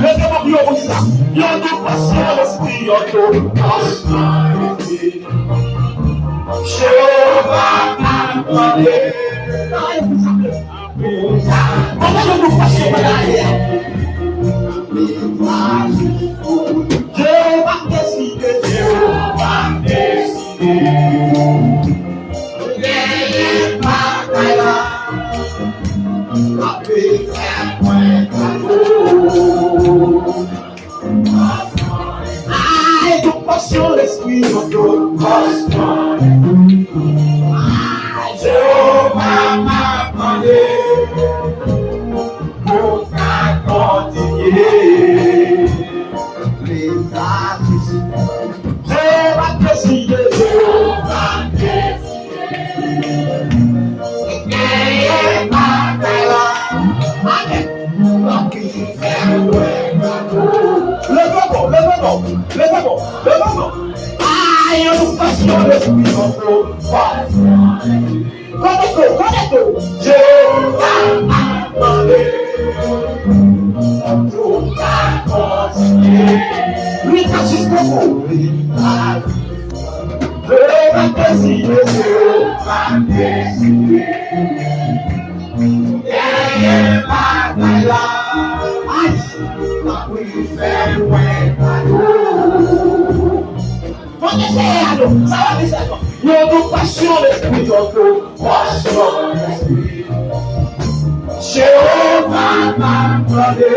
Levez-moi plus haut ça. Il y a tout patient l'esprit, il y a tout patient l'esprit. Jéhovah m'a demandé. Comment nous passons derrière? Jéhovah décidé, Jéhovah décidé. Gagner ma bataille. Avec un aïe, toute passion, l'esprit, notre passion. Jéhovah m'a demandé pour continuer les artistes. Jéhovah décidé, Jéhovah décidé. Gagner ma bataille. Levez-moi. Aïe, nous passions l'esprit en nous. Connectons. Jéhovah m'a demandé. Tout va continuer. Lui, t'as jusqu'au bout. Jéhovah décidé, Jéhovah décidé. Gagner ma bataille. We fell away by you. What you say, Ado? Ça va, ça va. Nous nous passions l'esprit, nous passions l'esprit. Jéhovah m'a demandé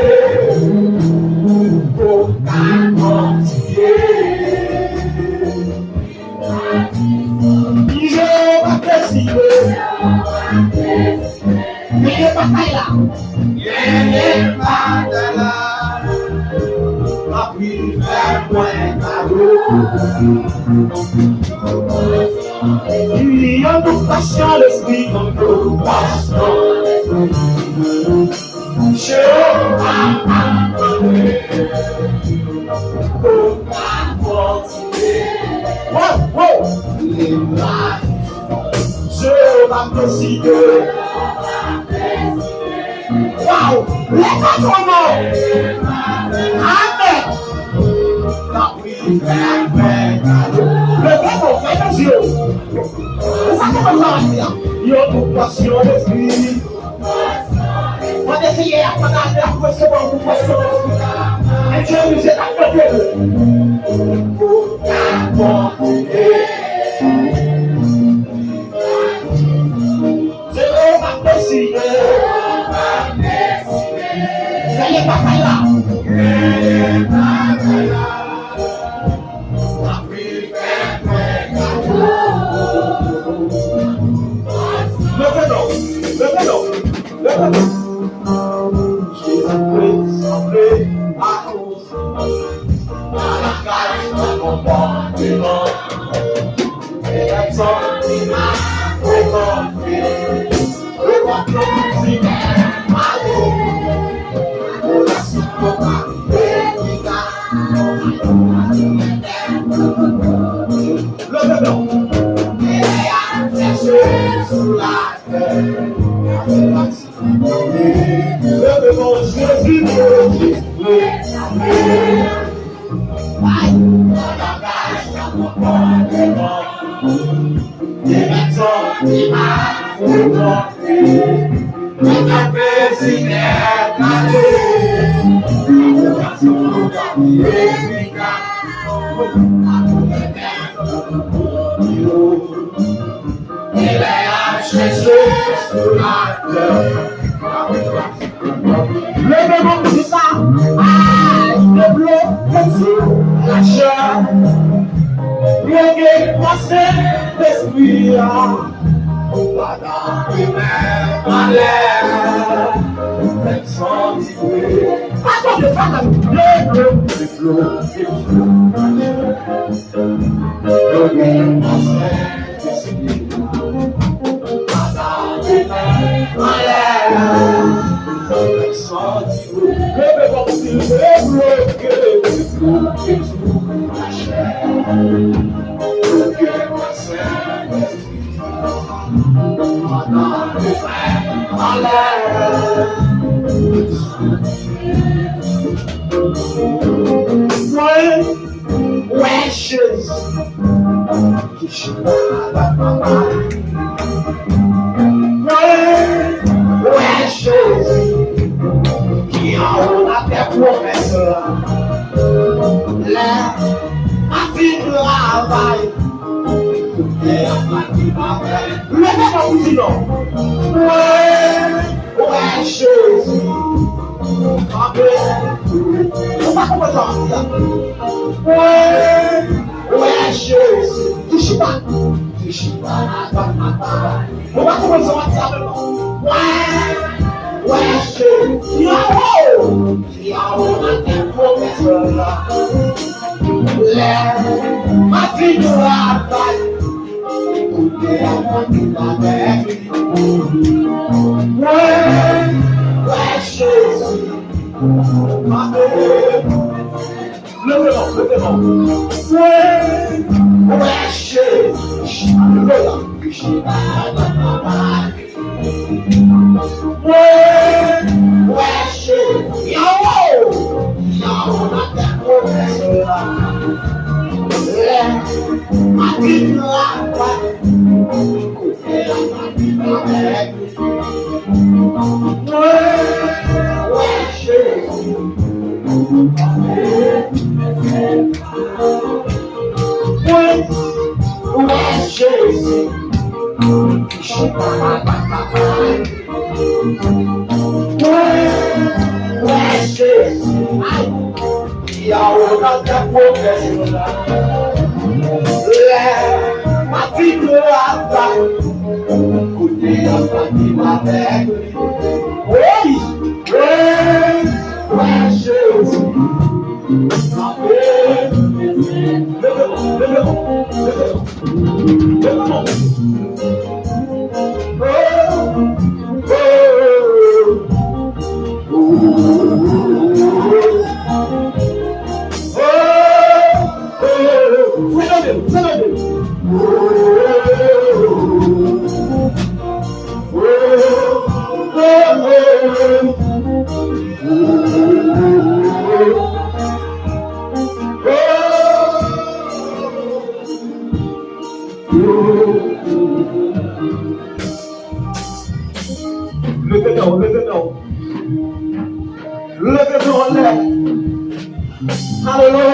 pour continuer. Jéhovah décidé. Gagner bataille là. Gagner bataille là. Il y a nous passions l'esprit, nous passions l'esprit. Jéhovah m'a demandé pour continuer. Les blagues, Jéhovah décidé. Waouh, les patrons. Amen. Le verbe fait les yeux. Ça commence à dire. Il y a une passion d'esprit. On essayait à prendre la recevoir une passion d'esprit. Et Dieu nous est à côté. Pour continuer. Jéhovah décidé. Gagner bataille là. Gagner bataille là. Levez-nous. J'ai semblé à cause à la cage de mon comportement. Et la sorte qui m'a fréquenté. Le complot qui m'a malé. Pour la soupe Levez-nous. Et à chercher sous la terre. Levez-moi, Jésus, aïe, dans la cage, dans mon comportement. Des médecins qui m'a fréquenté. Mais ta paix, n'est calée. La façon qui est efficace. Il est à chercher sur la terre. Levez-moi tout ça. Aïe, le bleu, la chair. Regardez moi c'est l'esprit. Pas dans les mains, en l'air. Faites sentir. Attendez, le flot. Regardez moi c'est l'esprit. Pas dans les mains, en l'air. Faites sentir. Levez-moi le flot. La chair. Regardez moi c'est l'esprit. Dans les frères, en l'air. Ouais, chose. Ouais, chose. Qui en haut a tes promesses. Là, ma fille de travail. Levez-moi, vous non. Ouais, chose. On va commencer à dire. Ouais, chose. Touche pas. On va commencer à dire maintenant. Ouais, chose. Qui en haut a tes promesses là. Ma fille de travail. Écoutez à moi qui avec. Ouais, Jésus. Levez-moi. Ouais, Jésus. Ouais, Jésus. Yahoo, on a tes promesses là. Ma vie de travail. Écoutez à moi qui avec. Ouais, Jésus. Ouais, Jésus. Ouais, Jésus. Yahoo, dans ta promesse là. Ma vie de travail. Écoutez à moi qui avec. Ouais, Jésus. Levez-nous en l'air. Alléluia.